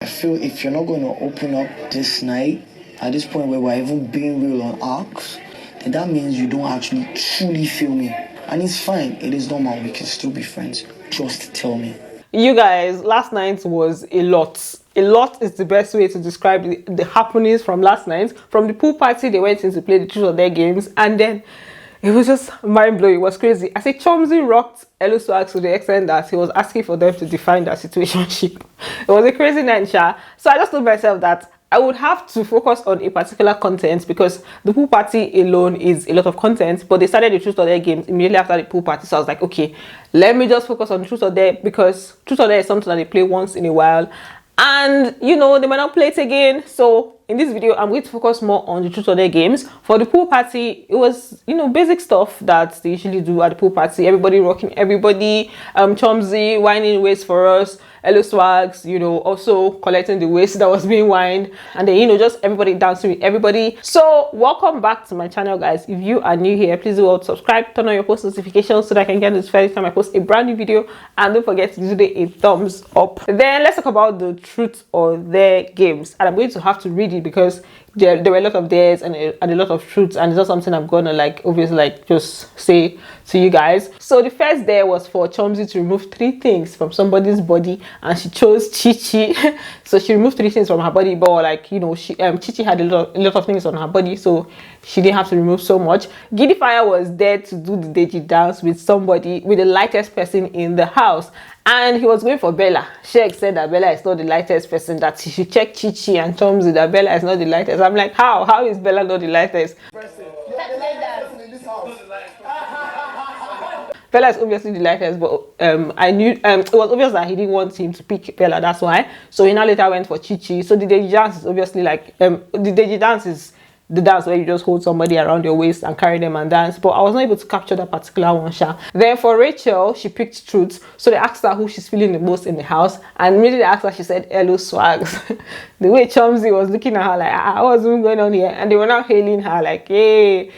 I feel if you're not going to open up this night, at this point where we're even being real on arcs, then that means you don't actually truly feel me. And it's fine. It is normal. We can still be friends. Just tell me. You guys, last night was a lot. A lot is the best way to describe the happenings from last night. From the pool party, they went in to play the truth or dare games, and then it was just mind-blowing. It was crazy. I say Chomzy rocked Elo Swags to the extent that he was asking for them to define their situationship. It was a crazy night, Sha. So I just told myself that I would have to focus on a particular content because the pool party alone is a lot of content, but they started the truth or dare games immediately after the pool party. So I was like, okay, let me just focus on truth or dare, because truth or dare is something that they play once in a while. And, you know, they might not play it again. So in this video, I'm going to focus more on the truth or dare games. For the pool party, it was, you know, basic stuff that they usually do at the pool party. Everybody rocking everybody. Chomzy whining waist for us. Elo Swags, you know, also collecting the waist that was being whined. And then, you know, just everybody dancing with everybody. So welcome back to my channel, guys. If you are new here, please do subscribe, turn on your post notifications so that I can get notified every time I post a brand new video. And don't forget to give it a thumbs up. Then let's talk about the truth or dare games. And I'm going to have to read it because there were a lot of dares and a lot of truths, and it's not something I'm gonna like obviously like just say to you guys. So the first dare was for Chomzy to remove 3 things from somebody's body, and she chose Chichi. So she removed 3 things from her body, but like, you know, Chichi had a lot of things on her body, so she didn't have to remove so much. Giddy Fire was there to do the Deji dance with somebody, with the lightest person in the house. And he was going for Bella. Sheikh said that Bella is not the lightest person, that she should check Chichi and Chomzy that Bella is not the lightest. I'm like, how? How is Bella not the lightest? Bella is obviously the lightest, but I knew it was obvious that he didn't want him to pick Bella, that's why. So he now later went for Chichi. So the Deji dance is obviously like, the Deji dance is the dance where you just hold somebody around your waist and carry them and dance, but I was not able to capture that particular one, Sha. Then for Rachel, she picked truth. So they asked her who she's feeling the most in the house, and immediately they asked her, she said Elo Swags. The way Chomzy was looking at her like, what's going on here? And they were now hailing her like, hey.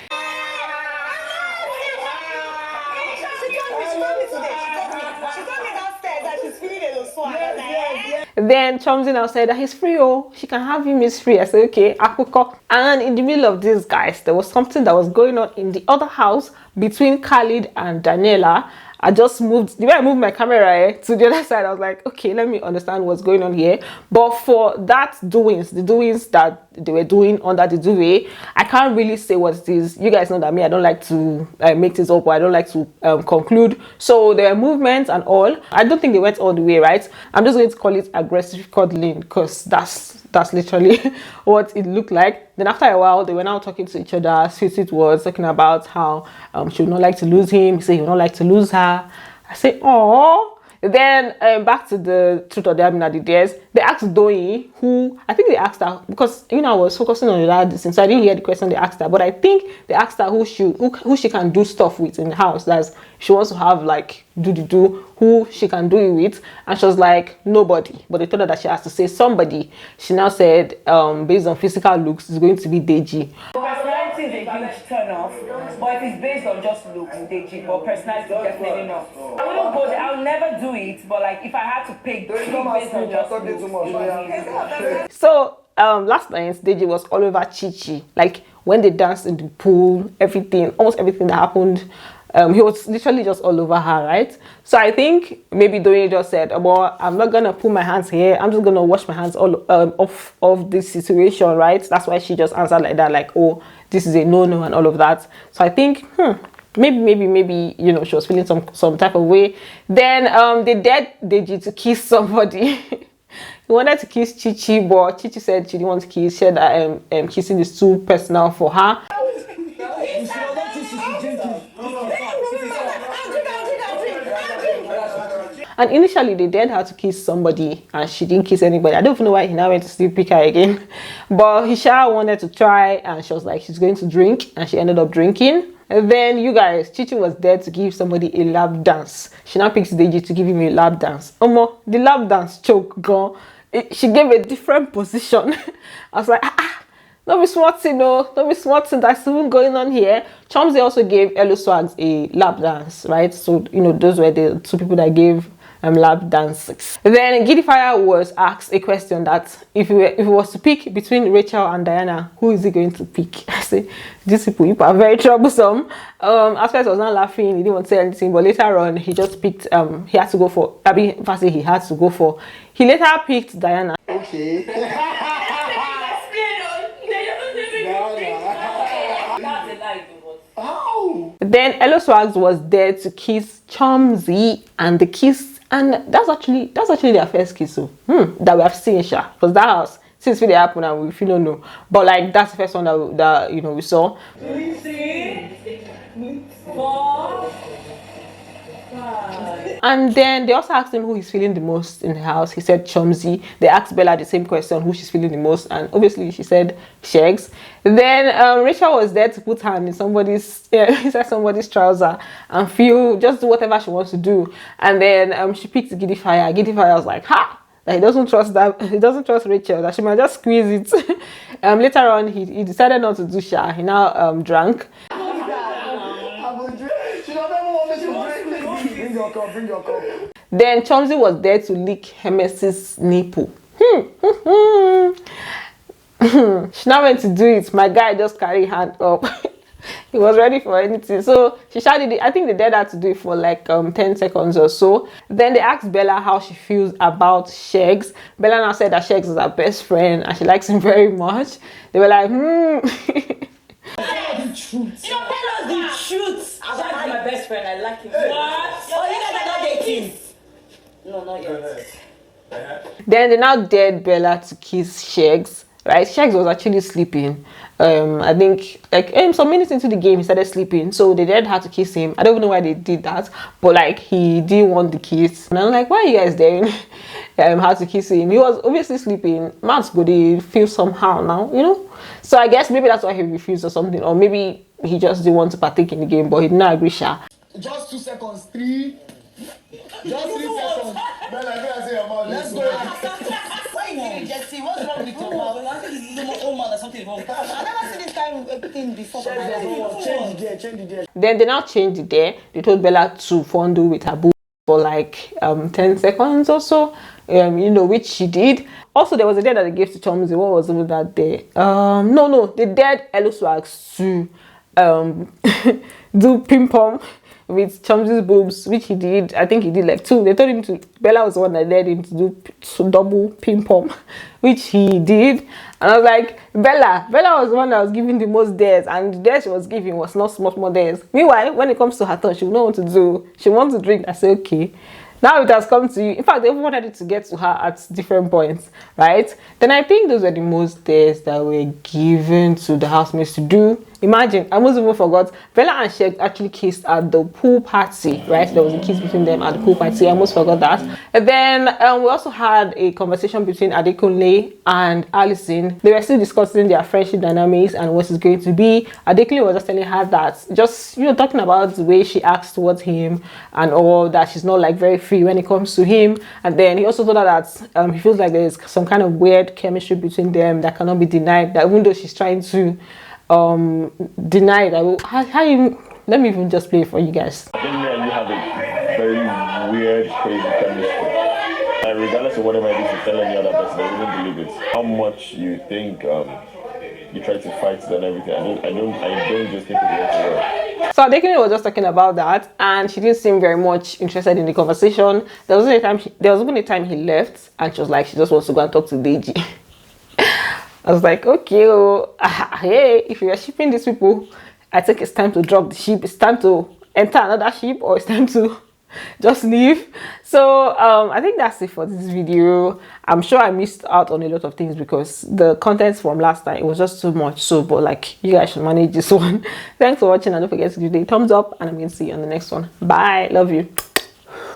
Then Chomzy now said that he's free, oh, she can have him, he's free. I said, okay, Akoko. And in the middle of this, guys, there was something that was going on in the other house between Khalid and Daniella. I just moved, the way I moved my camera to the other side, I was like, okay, let me understand what's going on here. But for that doings, the doings that they were doing under the Duve, I can't really say what it is. You guys know that me, I don't like to make things up, or I don't like to conclude. So there were movements and all. I don't think they went all the way, right? I'm just going to call it aggressive cuddling, because that's literally what it looked like. Then after a while, they were now talking to each other. Sweet was talking about how she would not like to lose him. He said he would not like to lose her. I say, oh. Then back to the truth or dare, the dares. They asked Doi, who I think they asked her, because you know I was focusing on that since I didn't hear the question they asked her, but I think they asked her who she can do stuff with in the house. That's she wants to have like who she can do it with, and she was like nobody. But they told her that she has to say somebody. She now said based on physical looks, it's going to be Deji. Personality is a huge turn off, but if it's based on just looks, Deji, but personality definitely not. I wouldn't go there. I'll never do it, but like if I had to pick based on just looks. So last night Deji was all over Chichi. Like when they danced in the pool, almost everything that happened, he was literally just all over her, right? So I think maybe Doi just said, well, I'm not gonna put my hands here, I'm just gonna wash my hands all off of this situation, right? That's why she just answered like that, like, oh, this is a no-no and all of that. So I think maybe you know, she was feeling some type of way. Then they dared Deji to kiss somebody. He wanted to kiss Chichi, but Chichi said she didn't want to kiss. She said that kissing is too personal for her. And initially they dared her to kiss somebody and she didn't kiss anybody. I don't even know why he now went to still pick her again. But Hisha wanted to try, and she was like she's going to drink, and she ended up drinking. And then you guys, Chichi was there to give somebody a lap dance. She now picks Deji to give him a lap dance. The lap dance choke gone. She gave a different position. I was like, don't be smarting, no. Don't be smarting. That's even going on here. Chomzy also gave Elo Swags a lap dance, right? So, you know, those were the 2 people that gave lap dances. Then Gidifier was asked a question that if he was to pick between Rachel and Diana, who is he going to pick? I say, these people are very troublesome. At first I was not laughing, he didn't want to say anything, but later on he just picked he had to go for he later picked Diana. Okay. How? Then Elo Swags was there to kiss Chomzy, and the kiss, and that's actually their first kiss, so that we have seen, Sha, because that house since it happened and we don't know, but like that's the first one that you know we saw. 3, 4, 5. And then they also asked him who he's feeling the most in the house. He said Chomzy. They asked Bella the same question, who she's feeling the most, and obviously she said Shegs. Then Rachel was there to put her in somebody's somebody's trouser and just do whatever she wants to do. And then she picked Gidifier. Gidifier was like, ha! That he doesn't trust Rachel, that she might just squeeze it. Later on he decided not to do Sha. He now drank. Bring your cup. Then Chomzy was there to lick Hermes's nipple. She now went to do it. My guy just carried hand up. He was ready for anything. So she shouted it. I think they dared her to do it for like 10 seconds or so. Then they asked Bella how she feels about Shegs. Bella now said that Shegs is her best friend and she likes him very much. They were like, The truth. You tell us the truth. She's my best friend. I like him. What? Oh, you guys are not dating. No, not yet. Then they now dared Bella to kiss Shegs. Right? Shegs was actually sleeping. I think like some minutes into the game he started sleeping, so they dared her to kiss him. I don't even know why they did that, but like he didn't want the kiss. And I'm like, why are you guys daring her to kiss him? He was obviously sleeping. Man's body feels somehow now, you know. So I guess maybe that's why he refused or something, or maybe he just didn't want to partake in the game, but he did not agree. Sha. Just 2 seconds, 3. Just 3 seconds. Bella, say your mouth. Let's go. Why you Jesse? What's wrong with your mouth? I think this is my own man or something wrong. I never seen this kind of thing before. Change the gear. Then they now changed the day. They told Bella to fondle with her boob for like 10 seconds or so. You know, which she did. Also, there was a day that they gave to Chomzy. What was it that day? No, they dared Elo Swags to do ping pong with Chomzy's boobs, which he did. I think he did like 2. They told him to. Bella was the one that dared him to do double ping pong, which he did. And I was like, Bella was the one that was giving the most dares, and the dare she was giving was not small dares. Meanwhile, when it comes to her turn, she would know what to do. She wants to drink. I say, okay. Now it has come to you. In fact, they even wanted it to get to her at different points, right? Then I think those were the most days that were given to the housemates to do. Imagine, I almost even forgot. Bella and Shegs actually kissed at the pool party, right? There was a kiss between them at the pool party. I almost forgot that. And then we also had a conversation between Adekunle and Alison. They were still discussing their friendship dynamics and what it's going to be. Adekunle was just telling her that, just, you know, talking about the way she acts towards him and all that, she's not like very free when it comes to him. And then he also told her that he feels like there's some kind of weird chemistry between them that cannot be denied, that even though she's trying to deny that. Let me even just play it for you guys. I think me and you have a very weird, crazy chemistry. And regardless of whatever it is you tell any other person, they wouldn't believe it. How much you think you try to fight it and everything. I don't just think it works. So Adekunle was just talking about that, and she didn't seem very much interested in the conversation. There was even a time he left, and she was like, she just wants to go and talk to Deji. I was like, okay, hey, if you are shipping these people, I think it's time to drop the ship. It's time to enter another ship, or it's time to just leave. So I think that's it for this video. I'm sure I missed out on a lot of things because the contents from last time, it was just too much. So, but like, you guys should manage this one. Thanks for watching, and don't forget to give it a thumbs up, and I'm going to see you on the next one. Bye. Love you.